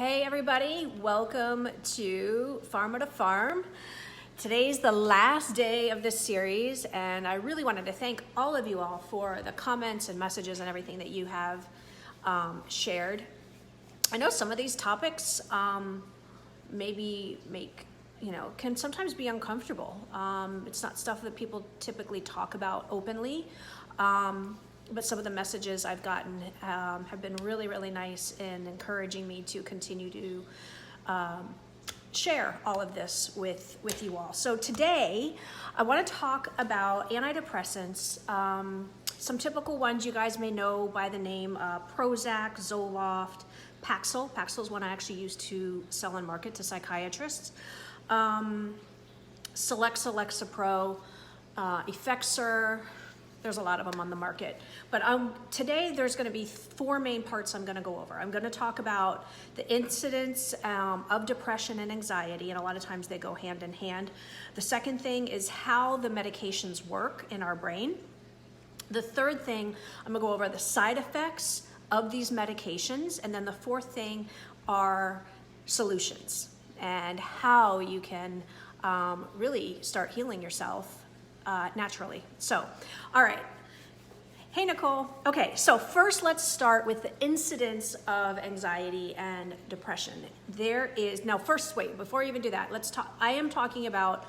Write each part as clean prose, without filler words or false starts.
Hey everybody, welcome to Pharma to Farm. Today's the last day of this series, and I really wanted to thank all of you all for the comments and messages and everything that you have shared. I know some of these topics maybe can sometimes be uncomfortable. It's not stuff that people typically talk about openly. But some of the messages I've gotten have been really, really nice in encouraging me to continue to share all of this with you all. So today, I want to talk about antidepressants. Some typical ones you guys may know by the name Prozac, Zoloft, Paxil. Paxil is one I actually used to sell and market to psychiatrists. Celexa, Lexapro, Effexor. There's a lot of them on the market. But today there's going to be four main parts I'm going to go over. I'm going to talk about the incidence of depression and anxiety, and a lot of times they go hand in hand. The second thing is how the medications work in our brain. The third thing, I'm going to go over the side effects of these medications. And then the fourth thing are solutions and how you can really start healing yourself naturally. So, all right. Hey, Nicole. Okay, so first let's start with the incidence of anxiety and depression. Before we even do that, I am talking about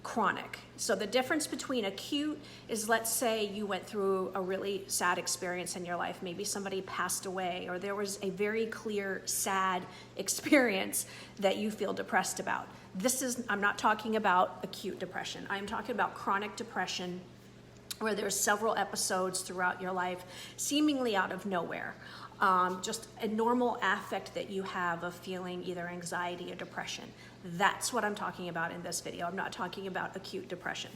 chronic. So the difference between acute is, let's say you went through a really sad experience in your life. Maybe somebody passed away, or there was a very clear, sad experience that you feel depressed about. I'm not talking about acute depression. I'm talking about chronic depression, where there's several episodes throughout your life, seemingly out of nowhere. Just a normal affect that you have of feeling either anxiety or depression. That's what I'm talking about in this video. I'm not talking about acute depression.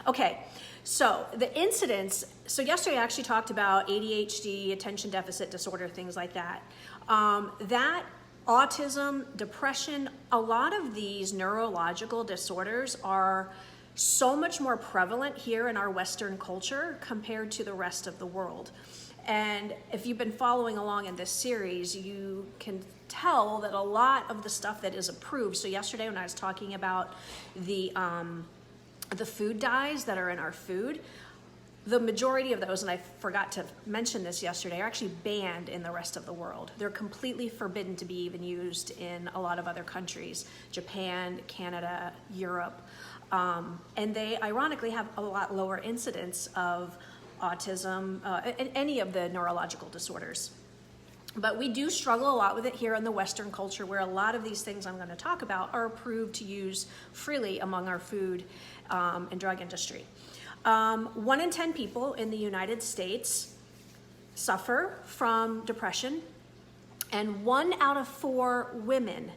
Okay, so the incidence, so yesterday I actually talked about ADHD, attention deficit disorder, things like that. Autism, depression, a lot of these neurological disorders are so much more prevalent here in our Western culture compared to the rest of the world. And if you've been following along in this series, you can tell that a lot of the stuff that is approved. So yesterday when I was talking about the food dyes that are in our food, the majority of those, and I forgot to mention this yesterday, are actually banned in the rest of the world. They're completely forbidden to be even used in a lot of other countries, Japan, Canada, Europe. And they ironically have a lot lower incidence of autism and any of the neurological disorders. But we do struggle a lot with it here in the Western culture, where a lot of these things I'm going to talk about are approved to use freely among our food and drug industry. 1 in 10 people in the United States suffer from depression, and 1 out of 4 women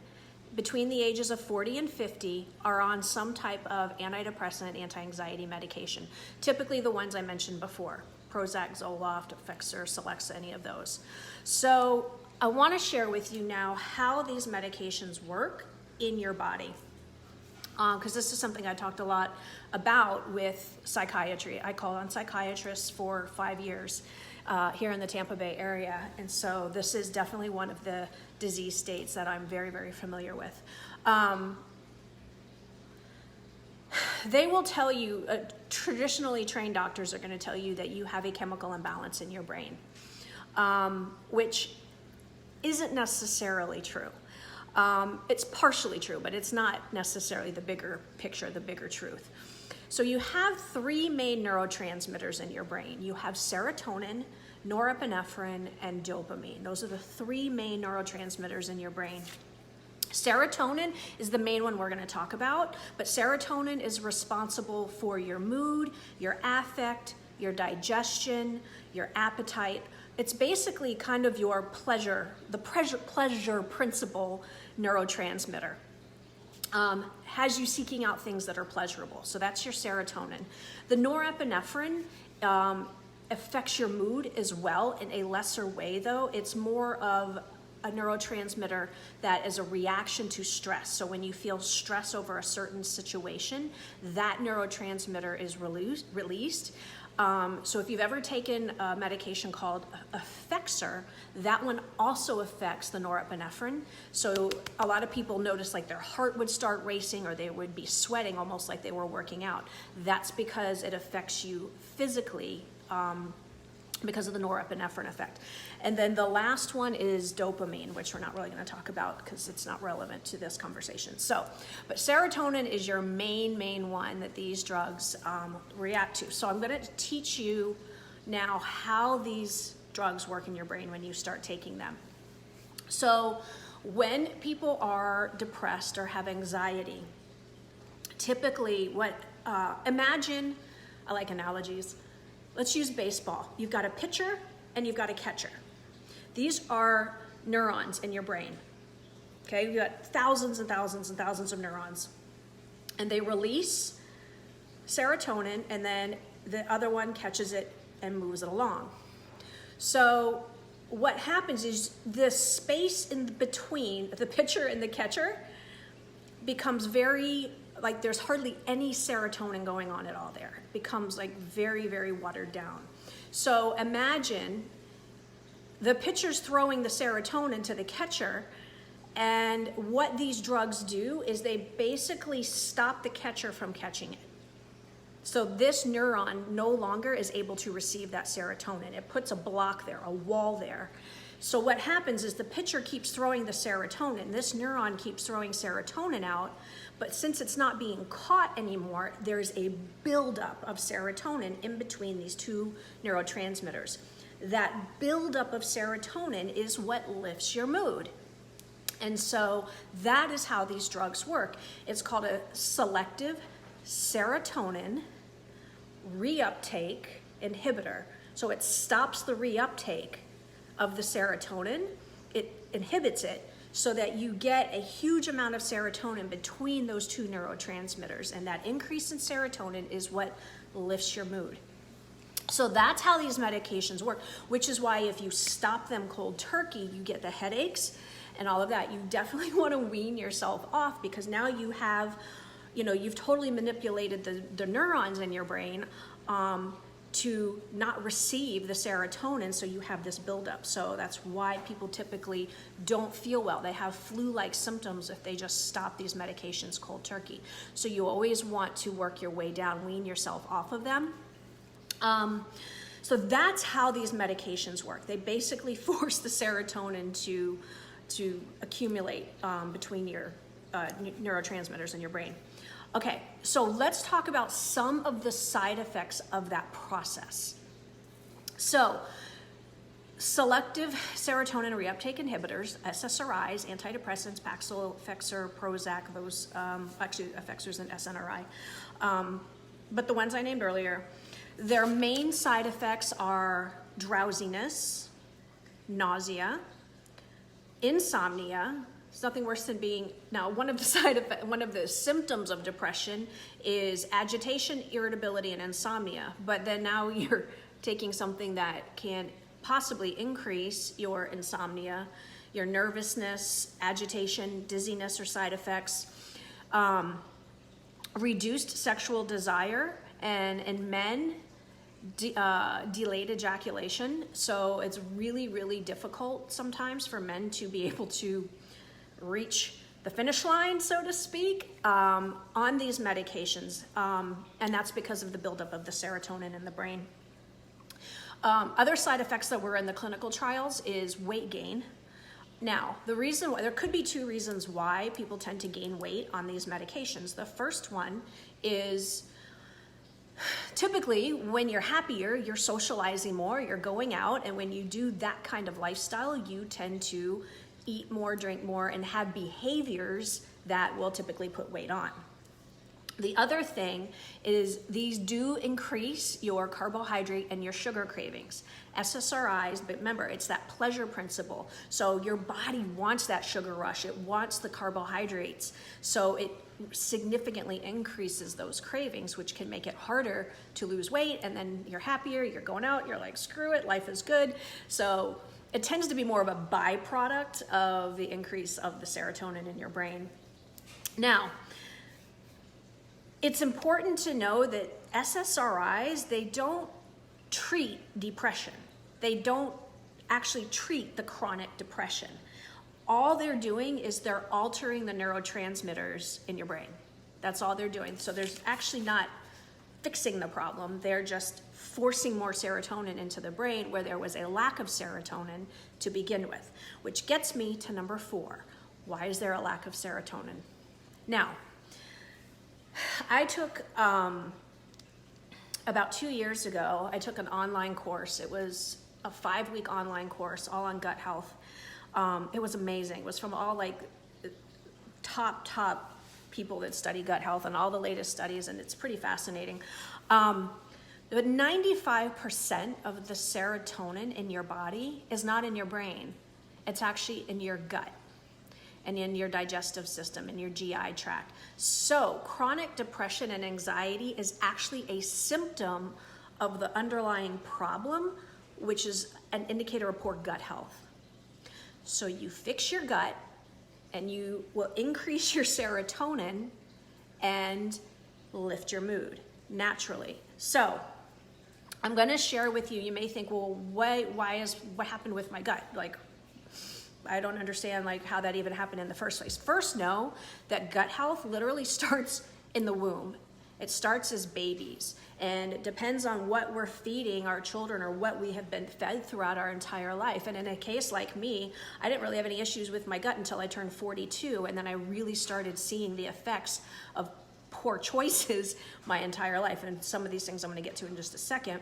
between the ages of 40 and 50 are on some type of antidepressant, anti-anxiety medication. Typically the ones I mentioned before, Prozac, Zoloft, Effexor, Celexa, any of those. So I want to share with you now how these medications work in your body. Because this is something I talked a lot about with psychiatry. I called on psychiatrists for 5 years here in the Tampa Bay area. And so this is definitely one of the disease states that I'm very, very familiar with. They will tell you, traditionally trained doctors are going to tell you that you have a chemical imbalance in your brain, which isn't necessarily true. It's partially true, but it's not necessarily the bigger picture, the bigger truth. So you have 3 main neurotransmitters in your brain. You have serotonin, norepinephrine, and dopamine. Those are the 3 main neurotransmitters in your brain. Serotonin is the main one we're going to talk about, but serotonin is responsible for your mood, your affect, your digestion, your appetite. It's basically kind of your pleasure principle neurotransmitter. Has you seeking out things that are pleasurable. So that's your serotonin. The norepinephrine affects your mood as well in a lesser way, though. It's more of a neurotransmitter that is a reaction to stress. So when you feel stress over a certain situation, that neurotransmitter is released. So if you've ever taken a medication called Effexor, that one also affects the norepinephrine. So a lot of people notice like their heart would start racing or they would be sweating almost like they were working out. That's because it affects you physically because of the norepinephrine effect. And then the last one is dopamine, which we're not really going to talk about because it's not relevant to this conversation. So, but serotonin is your main one that these drugs react to. So I'm going to teach you now how these drugs work in your brain when you start taking them. So when people are depressed or have anxiety, typically imagine, I like analogies. Let's use baseball. You've got a pitcher and you've got a catcher. These are neurons in your brain. Okay, you've got thousands and thousands and thousands of neurons. And they release serotonin and then the other one catches it and moves it along. So what happens is this space in between the pitcher and the catcher becomes very, like there's hardly any serotonin going on at all there. It becomes like very, very watered down. So imagine the pitcher's throwing the serotonin to the catcher, and what these drugs do is they basically stop the catcher from catching it. So this neuron no longer is able to receive that serotonin. It puts a block there, a wall there. So what happens is the pitcher keeps throwing the serotonin. This neuron keeps throwing serotonin out, but since it's not being caught anymore, there's a buildup of serotonin in between these two neurotransmitters. That buildup of serotonin is what lifts your mood. And so that is how these drugs work. It's called a selective serotonin reuptake inhibitor. So it stops the reuptake of the serotonin, it inhibits it so that you get a huge amount of serotonin between those two neurotransmitters, and that increase in serotonin is what lifts your mood. So that's how these medications work, which is why if you stop them cold turkey, you get the headaches and all of that. You definitely want to wean yourself off because now you have, you've totally manipulated the neurons in your brain to not receive the serotonin, so you have this buildup. So that's why people typically don't feel well. They have flu-like symptoms if they just stop these medications cold turkey. So you always want to work your way down, wean yourself off of them. So that's how these medications work. They basically force the serotonin to accumulate between your neurotransmitters in your brain. Okay, so let's talk about some of the side effects of that process. So, selective serotonin reuptake inhibitors, SSRIs, antidepressants, Paxil, Effexor, Prozac, those, actually Effexor's and SNRI, but the ones I named earlier, their main side effects are drowsiness, nausea, insomnia. It's nothing worse than one of the symptoms of depression is agitation, irritability, and insomnia. But then now you're taking something that can possibly increase your insomnia, your nervousness, agitation, dizziness, or side effects, reduced sexual desire, and in men, delayed ejaculation. So it's really, really difficult sometimes for men to be able to reach the finish line, so to speak, on these medications, and that's because of the buildup of the serotonin in the brain. Other side effects that were in the clinical trials is weight gain. Now, there could be two reasons why people tend to gain weight on these medications. The first one is typically when you're happier, you're socializing more, you're going out, and when you do that kind of lifestyle, you tend to eat more, drink more, and have behaviors that will typically put weight on. The other thing is these do increase your carbohydrate and your sugar cravings. SSRIs, but remember, it's that pleasure principle. So your body wants that sugar rush. It wants the carbohydrates. So it significantly increases those cravings, which can make it harder to lose weight. And then you're happier, you're going out, you're like, screw it, life is good. So it tends to be more of a byproduct of the increase of the serotonin in your brain. Now, it's important to know that SSRIs, they don't treat depression. They don't actually treat the chronic depression. All they're doing is they're altering the neurotransmitters in your brain. That's all they're doing. So there's actually not fixing the problem. They're just forcing more serotonin into the brain where there was a lack of serotonin to begin with, which gets me to number 4. Why is there a lack of serotonin? Now, I took, about 2 years ago, I took an online course. It was a 5-week online course all on gut health. It was amazing. It was from all like top people that study gut health and all the latest studies, and it's pretty fascinating. But 95% of the serotonin in your body is not in your brain. It's actually in your gut and in your digestive system, in your GI tract. So chronic depression and anxiety is actually a symptom of the underlying problem, which is an indicator of poor gut health. So you fix your gut and you will increase your serotonin and lift your mood naturally. So I'm gonna share with you, you may think, well, what happened with my gut? Like, I don't understand like how that even happened in the first place. First, know that gut health literally starts in the womb. It starts as babies, and it depends on what we're feeding our children or what we have been fed throughout our entire life. And in a case like me, I didn't really have any issues with my gut until I turned 42, and then I really started seeing the effects of poor choices my entire life. And some of these things I'm going to get to in just a second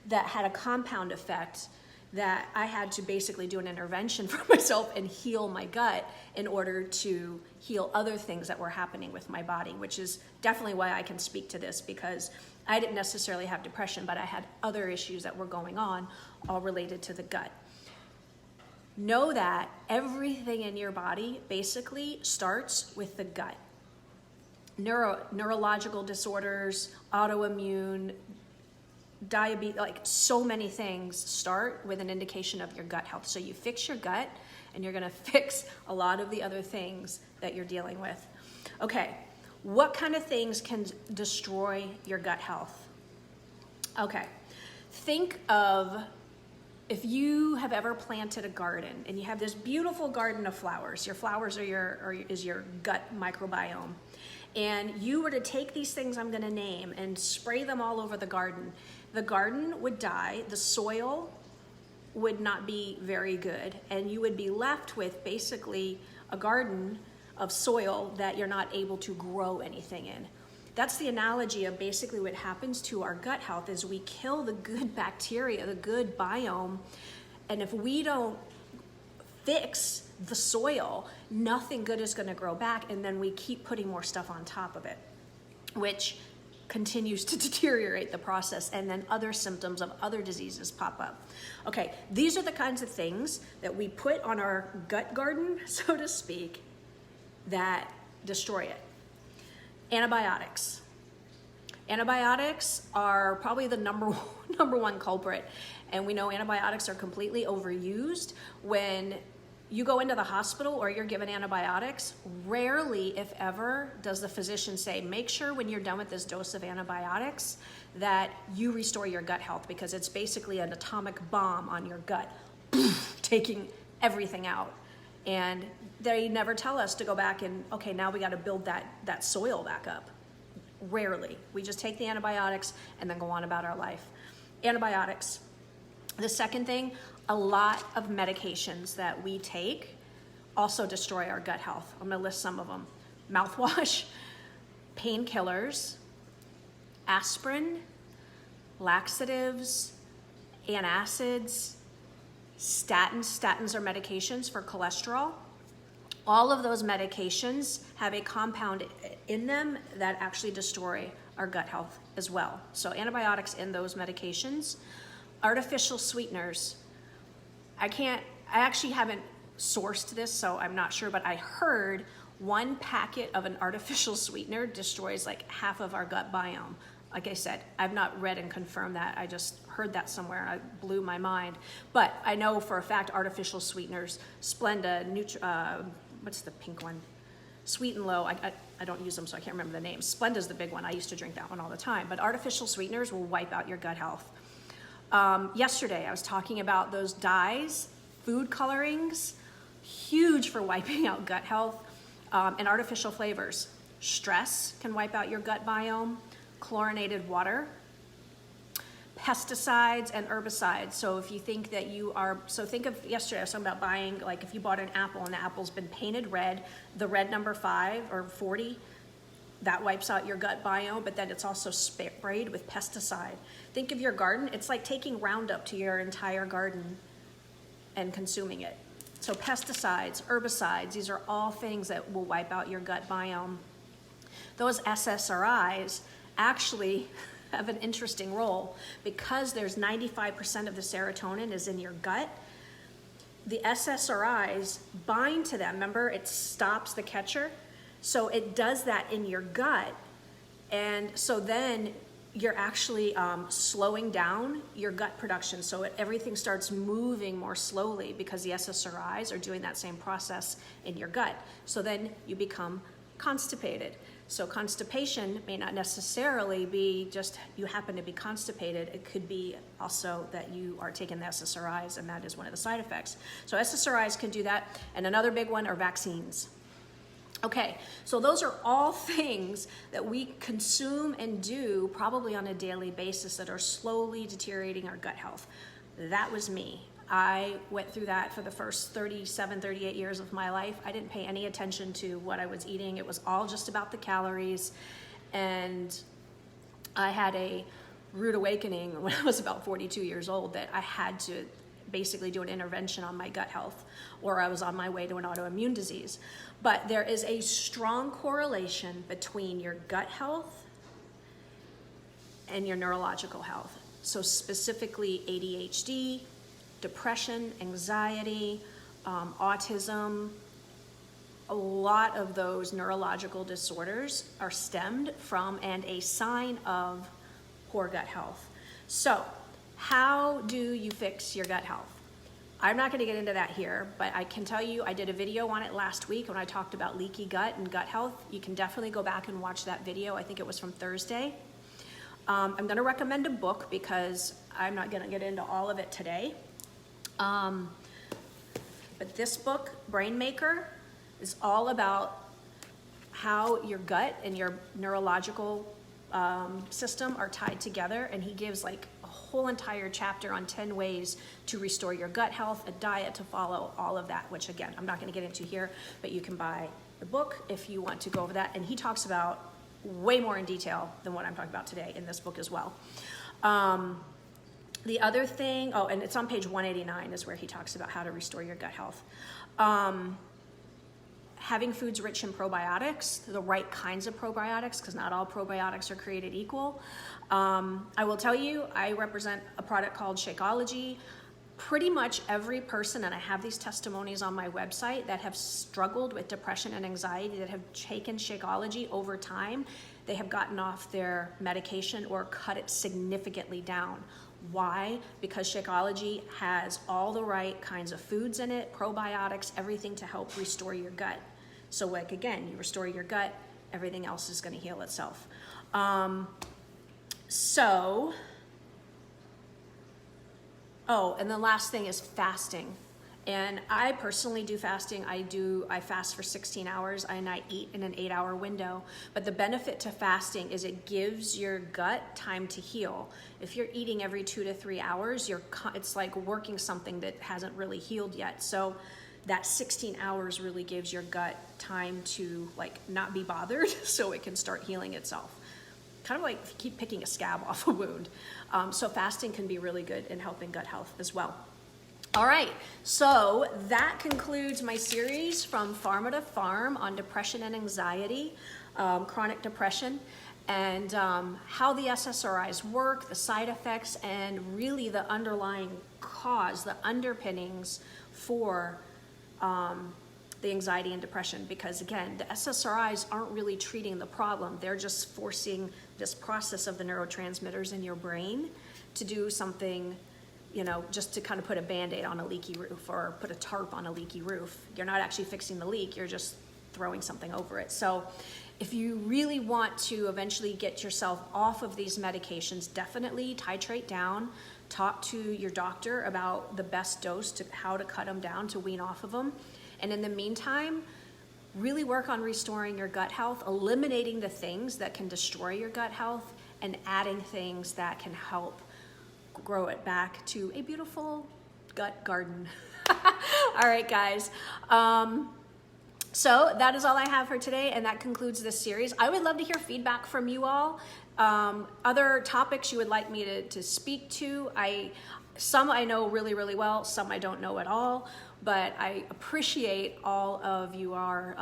that had a compound effect that I had to basically do an intervention for myself and heal my gut in order to heal other things that were happening with my body, which is definitely why I can speak to this, because I didn't necessarily have depression, but I had other issues that were going on, all related to the gut. Know that everything in your body basically starts with the gut. Neurological disorders, autoimmune, diabetes, like so many things start with an indication of your gut health. So you fix your gut and you're gonna fix a lot of the other things that you're dealing with. Okay, what kind of things can destroy your gut health? Okay, think of if you have ever planted a garden and you have this beautiful garden of flowers. Your flowers are is your gut microbiome. And you were to take these things I'm gonna name and spray them all over the garden would die, the soil would not be very good, and you would be left with basically a garden of soil that you're not able to grow anything in. That's the analogy of basically what happens to our gut health is we kill the good bacteria, the good biome, and if we don't fix the soil, nothing good is gonna grow back, and then we keep putting more stuff on top of it, which continues to deteriorate the process, and then other symptoms of other diseases pop up. Okay, these are the kinds of things that we put on our gut garden, so to speak, that destroy it. Antibiotics. Antibiotics are probably the number one culprit, and we know antibiotics are completely overused. When you go into the hospital or you're given antibiotics, rarely, if ever, does the physician say, make sure when you're done with this dose of antibiotics that you restore your gut health, because it's basically an atomic bomb on your gut, taking everything out. And they never tell us to go back and, okay, now we gotta build that soil back up. Rarely. We just take the antibiotics and then go on about our life. Antibiotics. The second thing, a lot of medications that we take also destroy our gut health. I'm gonna list some of them. Mouthwash, painkillers, aspirin, laxatives, antacids, statins. Statins are medications for cholesterol. All of those medications have a compound in them that actually destroy our gut health as well. So antibiotics in those medications. Artificial sweeteners. I actually haven't sourced this, so I'm not sure, but I heard one packet of an artificial sweetener destroys like half of our gut biome. Like I said, I've not read and confirmed that. I just heard that somewhere and it blew my mind. But I know for a fact artificial sweeteners, Splenda, what's the pink one? Sweet and Low, I don't use them, so I can't remember the name. Splenda's the big one. I used to drink that one all the time. But artificial sweeteners will wipe out your gut health. Yesterday, I was talking about those dyes, food colorings, huge for wiping out gut health, and artificial flavors. Stress can wipe out your gut biome, chlorinated water, pesticides and herbicides. So if you think that think of yesterday, I was talking about buying, like if you bought an apple and the apple's been painted red, the red number 5 or 40, that wipes out your gut biome, but then it's also sprayed with pesticide. Think of your garden, it's like taking Roundup to your entire garden and consuming it. So pesticides, herbicides, these are all things that will wipe out your gut biome. Those SSRIs actually have an interesting role because there's 95% of the serotonin is in your gut. The SSRIs bind to them. Remember, it stops the catcher. So it does that in your gut. And so then you're actually slowing down your gut production. So everything starts moving more slowly because the SSRIs are doing that same process in your gut. So then you become constipated. So constipation may not necessarily be just you happen to be constipated. It could be also that you are taking the SSRIs, and that is one of the side effects. So SSRIs can do that. And another big one are vaccines. Okay, so those are all things that we consume and do probably on a daily basis that are slowly deteriorating our gut health. That was me. I went through that for the first 37, 38 years of my life. I didn't pay any attention to what I was eating. It was all just about the calories. And I had a rude awakening when I was about 42 years old that I had to basically do an intervention on my gut health, or I was on my way to an autoimmune disease. But there is a strong correlation between your gut health and your neurological health. So specifically ADHD, depression, anxiety, autism, a lot of those neurological disorders are stemmed from and a sign of poor gut health. So how do you fix your gut health? I'm not going to get into that here, but I can tell you I did a video on it last week when I talked about leaky gut and gut health. You can definitely go back and watch that video. I think it was from Thursday. I'm going to recommend a book because I'm not going to get into all of it today. But this book, Brain Maker, is all about how your gut and your neurological system are tied together, and he gives like a whole entire chapter on 10 ways to restore your gut health, a diet to follow, all of that, which again, I'm not going to get into here, but you can buy the book if you want to go over that. And he talks about way more in detail than what I'm talking about today in this book as well. The other thing, and it's on page 189 is where he talks about how to restore your gut health. Having foods rich in probiotics, the right kinds of probiotics, because not all probiotics are created equal. I will tell you, I represent a product called Shakeology. Pretty much every person, and I have these testimonies on my website, that have struggled with depression and anxiety, that have taken Shakeology over time, they have gotten off their medication or cut it significantly down. Why? Because Shakeology has all the right kinds of foods in it, probiotics, everything to help restore your gut. So like again, you restore your gut, everything else is going to heal itself. And the last thing is fasting. And I personally do fasting. I fast for 16 hours and I eat in an 8-hour window. But the benefit to fasting is it gives your gut time to heal. If you're eating every 2 to 3 hours, it's like working something that hasn't really healed yet. So that 16 hours really gives your gut time to like not be bothered so it can start healing itself. Kind of like if you keep picking a scab off a wound. So fasting can be really good in helping gut health as well. All right, so that concludes my series from Pharma to Farm on depression and anxiety, chronic depression, and how the SSRIs work, the side effects, and really the underlying cause, the underpinnings for the anxiety and depression. Because again, the SSRIs aren't really treating the problem. They're just forcing this process of the neurotransmitters in your brain to do something, just to kind of put a Band-Aid on a leaky roof or put a tarp on a leaky roof. You're not actually fixing the leak, you're just throwing something over it. So if you really want to eventually get yourself off of these medications, definitely titrate down. talk to your doctor about the best dose to how to cut them down to wean off of them. And in the meantime, really work on restoring your gut health, eliminating the things that can destroy your gut health, and adding things that can help grow it back to a beautiful gut garden. All right, guys. So that is all I have for today, and that concludes this series. I would love to hear feedback from you all. Other topics you would like me to speak to. Some I know really, really well, some I don't know at all, but I appreciate all of your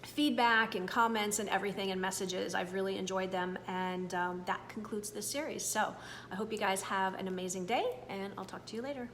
feedback and comments and everything and messages. I've really enjoyed them, and that concludes this series. So I hope you guys have an amazing day, and I'll talk to you later.